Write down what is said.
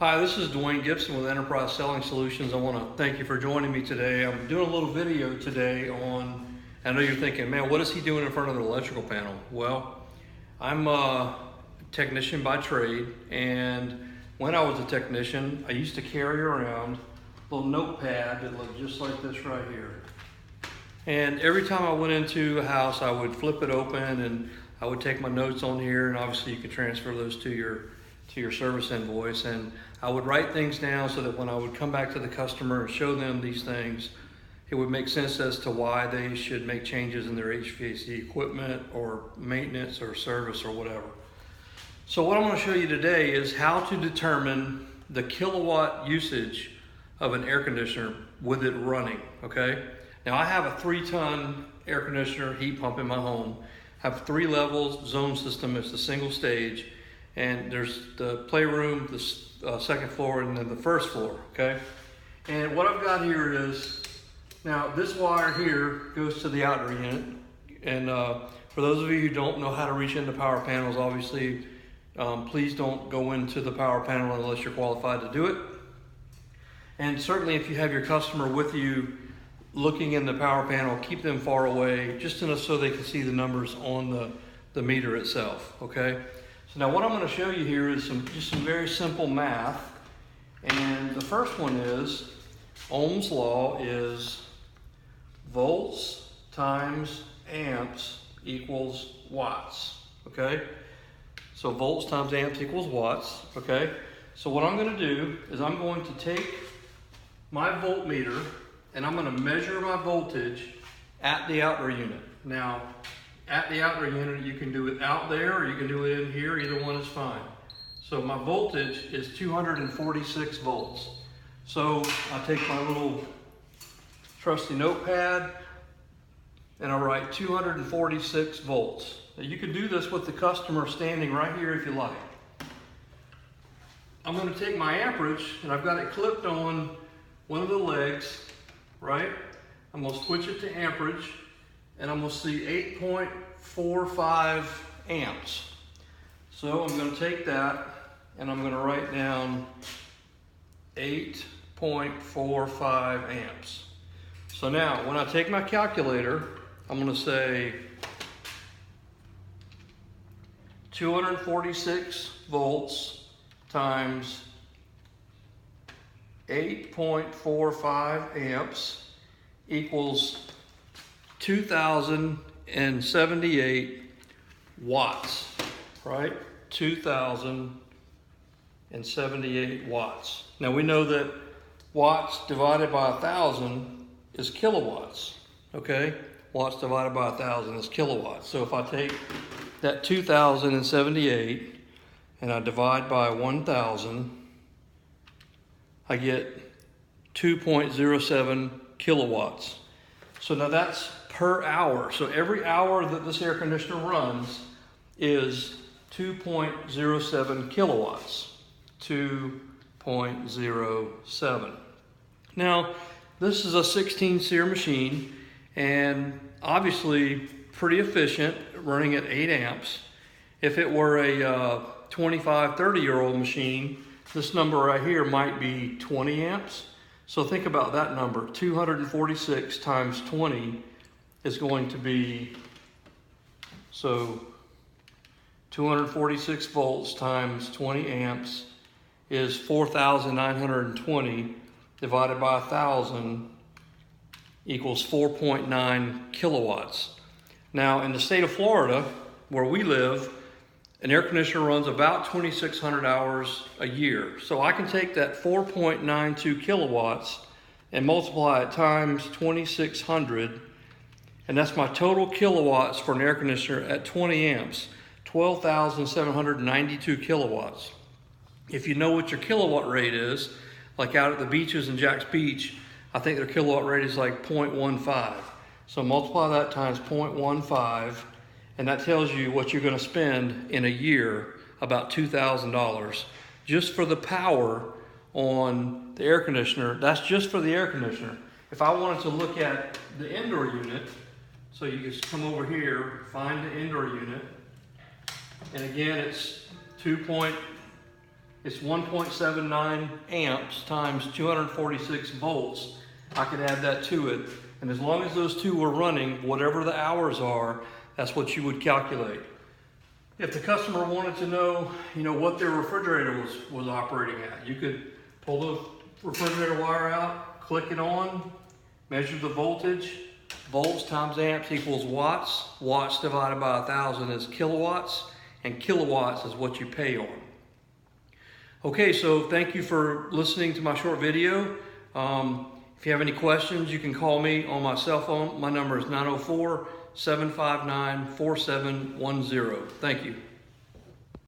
Hi, this is Dwayne Gibson with Enterprise Selling Solutions. I want to thank you for joining me today. I'm doing a little video today on, I know you're thinking, man, what is he doing in front of an electrical panel? Well, I'm a technician by trade, and when I was a technician, I used to carry around a little notepad that looked just like this right here. And every time I went into a house, I would flip it open and I would take my notes on here, and obviously you could transfer those to your service invoice, and I would write things down so that when I would come back to the customer and show them these things, it would make sense as to why they should make changes in their HVAC equipment or maintenance or service or whatever. So what I'm going to show you today is how to determine the kilowatt usage of an air conditioner with it running, okay? Now I have a 3-ton air conditioner heat pump in my home. I have 3 levels, zone system, it's a single stage. And there's the playroom, the second floor, and then the first floor, okay? And what I've got here is, now this wire here goes to the outdoor unit. And for those of you who don't know how to reach into power panels, obviously, please don't go into the power panel unless you're qualified to do it. And certainly if you have your customer with you looking in the power panel, keep them far away, just enough so they can see the numbers on the meter itself, okay? So now what I'm going to show you here is just some very simple math. And the first one is, Ohm's law is volts times amps equals watts, okay? So volts times amps equals watts, okay? So what I'm going to do is I'm going to take my voltmeter and I'm going to measure my voltage at the outdoor unit. Now, at the outdoor unit, you can do it out there or you can do it in here, either one is fine. So my voltage is 246 volts. So I take my little trusty notepad and I write 246 volts. Now you can do this with the customer standing right here if you like. I'm going to take my amperage and I've got it clipped on one of the legs, right? I'm going to switch it to amperage. And I'm going to see 8.45 amps. So I'm going to take that and I'm going to write down 8.45 amps. So now when I take my calculator, I'm going to say 246 volts times 8.45 amps equals 2,078 watts, right? 2,078 watts. Now we know that watts divided by 1,000 is kilowatts, okay? Watts divided by 1,000 is kilowatts. So if I take that 2,078 and I divide by 1,000, I get 2.07 kilowatts. So now that's per hour. So every hour that this air conditioner runs is 2.07 kilowatts. 2.07. Now, this is a 16 SEER machine and obviously pretty efficient, running at 8 amps. If it were a 25, 30-year-old machine, this number right here might be 20 amps. So think about that number, 246 times 20 is going to be, so 246 volts times 20 amps is 4,920 divided by 1,000 equals 4.9 kilowatts. Now in the state of Florida, where we live, an air conditioner runs about 2,600 hours a year. So I can take that 4.92 kilowatts and multiply it times 2,600, and that's my total kilowatts for an air conditioner at 20 amps, 12,792 kilowatts. If you know what your kilowatt rate is, like out at the beaches in Jack's Beach, I think their kilowatt rate is like 0.15. So multiply that times 0.15, and that tells you what you're going to spend in a year, about $2,000, just for the power on the air conditioner. That's just for the air conditioner. If I wanted to look at the indoor unit, so you just come over here, find the indoor unit, and again it's 2.07 it's 1.79 amps times 246 volts. I could add that to it. And as long as those two were running, whatever the hours are, that's what you would calculate. If the customer wanted to know, what their refrigerator was operating at, you could pull the refrigerator wire out, click it on, measure the voltage. Volts times amps equals watts. Watts divided by 1,000 is kilowatts, and kilowatts is what you pay on. Okay, so thank you for listening to my short video. If you have any questions, you can call me on my cell phone. My number is 904-759-4710. Thank you.